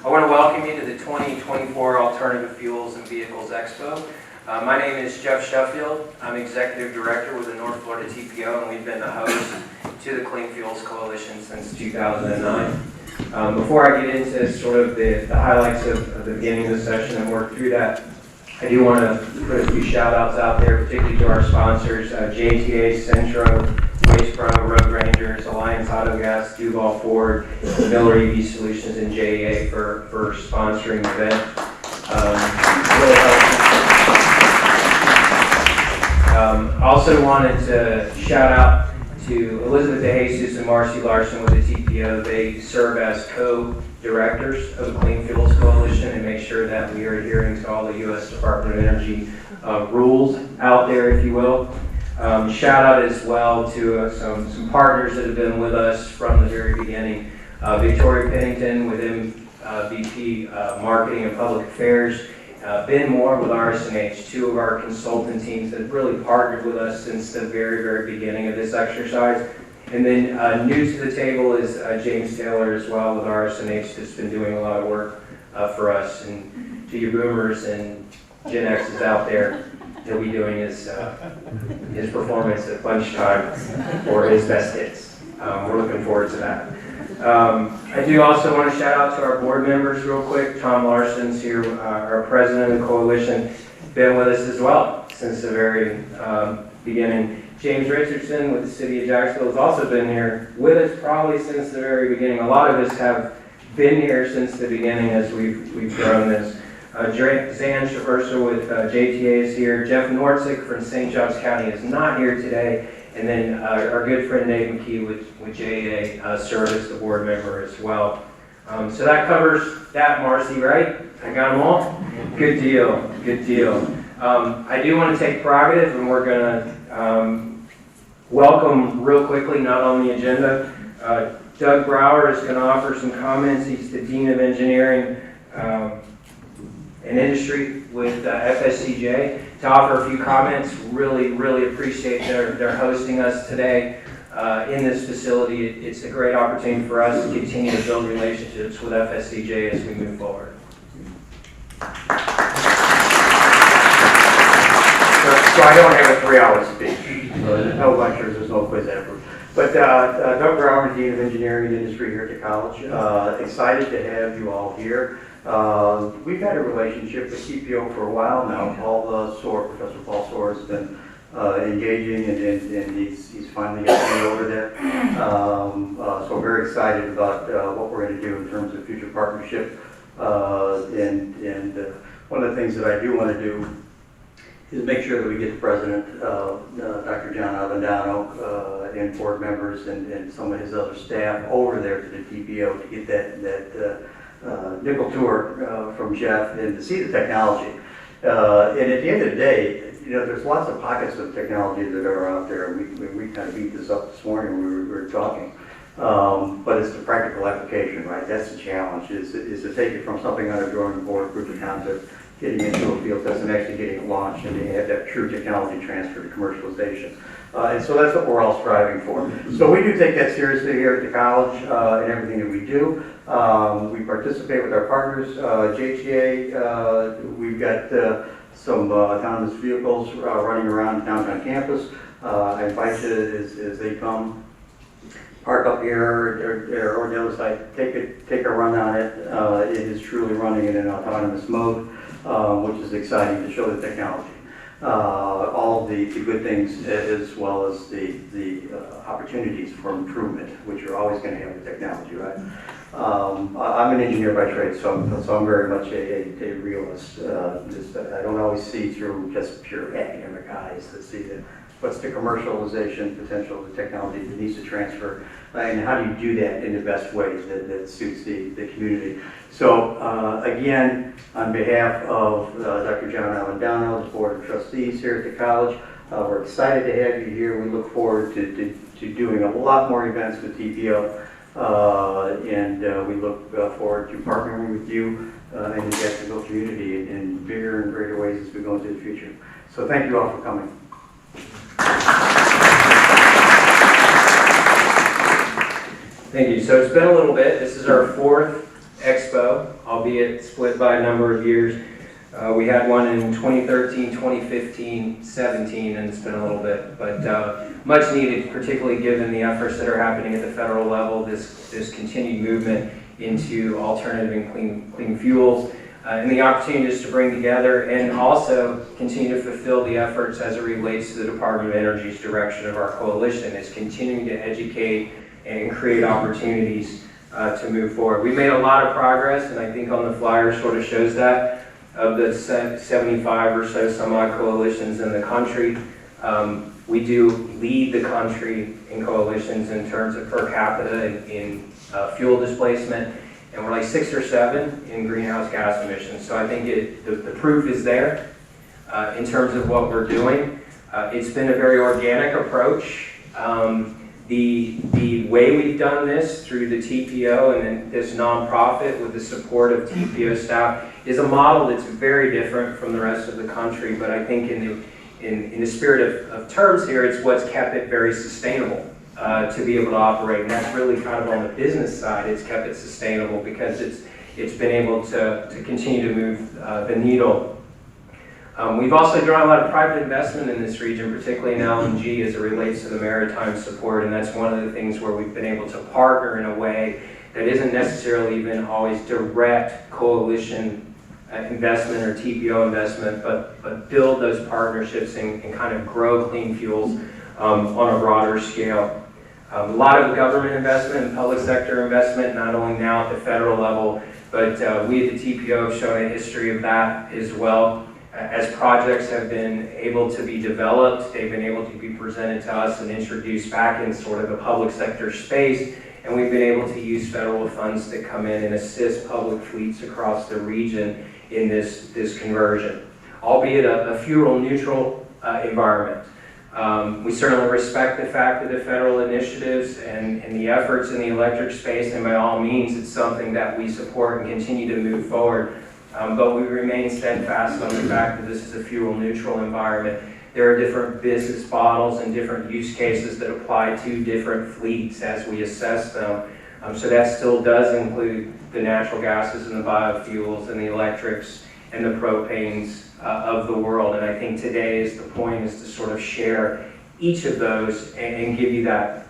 I want to welcome you to the 2024 Alternative Fuels and Vehicles Expo. My name is Jeff Sheffield. I'm Executive Director with the North Florida TPO, and we've been the host to the Clean Fuels Coalition since 2009. Before I get into sort of the highlights of the beginning of the session and work through that, I do want to put a few shout outs out there, particularly to our sponsors, JTA, Centro, Waste Pro, Road Rangers, Alliance Auto Gas, Duval Ford, Miller EV Solutions, and JEA for sponsoring the event. Really helpful. Also wanted to shout out to Elizabeth DeJesus and Marcy Larson with the TPO. They serve as co-directors of the Clean Fuels Coalition and make sure that we are adhering to all the U.S. Department of Energy rules out there, if you will. Shout out as well to some partners that have been with us from the very beginning. Victoria Pennington with MVP Marketing and Public Affairs. Ben Moore with RSNH, two of our consultant teams that have really partnered with us since the very, very beginning of this exercise. And then new to the table is James Taylor as well with RSNH, that's been doing a lot of work for us. And to you boomers and Gen X's out there, he'll be doing his performance at lunchtime for his best hits. We're looking forward to that. I do also want to shout out to our board members real quick. Tom Larson's here, our president of the coalition, been with us as well since the very beginning. James Richardson with the city of Jacksonville has also been here with us probably since the very beginning. A lot of us have been here since the beginning as we've grown this. Zan Traversa with JTA is here. Jeff Nortzik from St. Johns County is not here today. And then our good friend Dave McKee with JA serves the board member as well. So that covers that, Marcy, right? I got them all? Good deal, good deal. I do want to take prerogative, and we're going to welcome real quickly, not on the agenda, Doug Brower is going to offer some comments. He's the Dean of Engineering and Industry with FSCJ, to offer a few comments. Really appreciate their hosting us today in this facility. It's a great opportunity for us to continue to build relationships with FSCJ as we move forward. So I don't have a 3-hour speech. There's no lectures, there's no quiz effort. But Doug Brower, Dean of Engineering and Industry here at the college. Excited to have you all here. We've had a relationship with TPO for a while now. Professor Paul Soar has been engaging, and he's finally got me over there. So very excited about what we're going to do in terms of future partnership. And one of the things that I do want to do is make sure that we get the president, Dr. John Avendano, and board members and some of his other staff over there to the TPO to get that nickel tour from Jeff and to see the technology. And at the end of the day, there's lots of pockets of technology that are out there. We kind of beat this up this morning when we were talking. But it's the practical application, right? That's the challenge, is to take it from something on a drawing board, proof of concept, getting into a field test and actually getting it launched, and you have that true technology transfer to commercialization. And so that's what we're all striving for. So we do take that seriously here at the college and everything that we do. We participate with our partners. JTA, we've got some autonomous vehicles running around downtown campus. I invite you as they come, park up here or the other side, take a run on it. It is truly running in an autonomous mode, which is exciting to show the technology. All the good things as well as the opportunities for improvement, which you're always going to have with technology, right? I'm an engineer by trade, so I'm very much a realist. I don't always see through just pure academic eyes to see what's the commercialization potential of the technology that needs to transfer, and how do you do that in the best way that suits the community. So again, on behalf of Dr. John Avendano, the Board of Trustees here at the college, we're excited to have you here. We look forward to doing a lot more events with TPO, and we look forward to partnering with you and the Jacksonville community in bigger and greater ways as we go into the future. So thank you all for coming. Thank you. So it's been a little bit. This is our fourth Expo, albeit split by a number of years. We had one in 2013, 2015, 17, and it's been a little bit, but much needed, particularly given the efforts that are happening at the federal level, this continued movement into alternative and clean fuels, and the opportunity just to bring together and also continue to fulfill the efforts as it relates to the Department of Energy's direction of our coalition, is continuing to educate and create opportunities to move forward. We made a lot of progress, and I think on the flyer sort of shows that. Of the 75 or so some odd coalitions in the country, we do lead the country in coalitions in terms of per capita in fuel displacement, and we're like 6 or 7 in greenhouse gas emissions. So I think the proof is there in terms of what we're doing. It's been a very organic approach. The way we've done this through the TPO and then this nonprofit with the support of TPO staff is a model that's very different from the rest of the country, but I think in the spirit of terms here, it's what's kept it very sustainable to be able to operate, and that's really kind of on the business side. It's kept it sustainable because it's been able to continue to move the needle. We've also drawn a lot of private investment in this region, particularly in LNG as it relates to the maritime support, and that's one of the things where we've been able to partner in a way that isn't necessarily even always direct coalition investment or TPO investment, but build those partnerships and kind of grow clean fuels on a broader scale. A lot of government investment and public sector investment, not only now at the federal level, but we at the TPO have shown a history of that as well. As projects have been able to be developed, they've been able to be presented to us and introduced back in sort of the public sector space, and we've been able to use federal funds to come in and assist public fleets across the region in this conversion, albeit a fuel neutral environment. We certainly respect the fact that the federal initiatives and the efforts in the electric space, and by all means, it's something that we support and continue to move forward. But we remain steadfast on the fact that this is a fuel neutral environment. There are different business models and different use cases that apply to different fleets as we assess them. So that still does include the natural gases and the biofuels and the electrics and the propanes of the world. And I think today is the point, is to sort of share each of those and give you that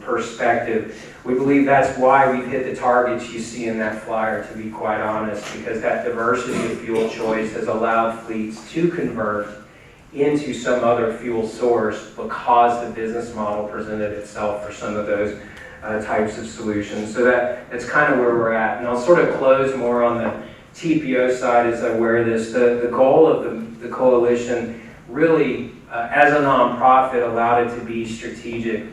perspective. We believe that's why we've hit the targets you see in that flyer, to be quite honest, because that diversity of fuel choice has allowed fleets to convert into some other fuel source because the business model presented itself for some of those types of solutions. So that's kind of where we're at. And I'll sort of close more on the TPO side as I wear this. The goal of the coalition really, as a nonprofit, allowed it to be strategic.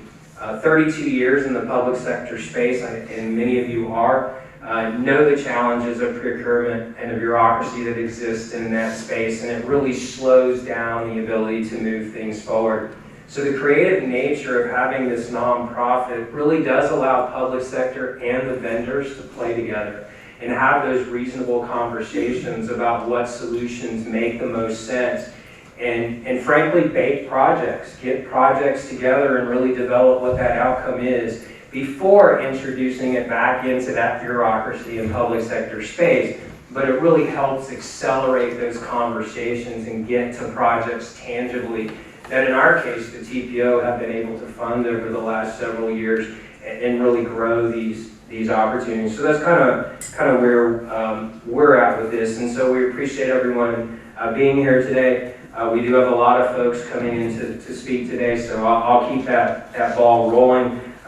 32 years in the public sector space, and many of you know the challenges of procurement and of bureaucracy that exist in that space, and it really slows down the ability to move things forward. So the creative nature of having this nonprofit really does allow public sector and the vendors to play together and have those reasonable conversations about what solutions make the most sense. And frankly, bake projects, get projects together and really develop what that outcome is before introducing it back into that bureaucracy and public sector space. But it really helps accelerate those conversations and get to projects tangibly that in our case, the TPO have been able to fund over the last several years and really grow these opportunities. So that's kind of where we're at with this. And so we appreciate everyone being here today. We do have a lot of folks coming in to speak today, so I'll keep that ball rolling.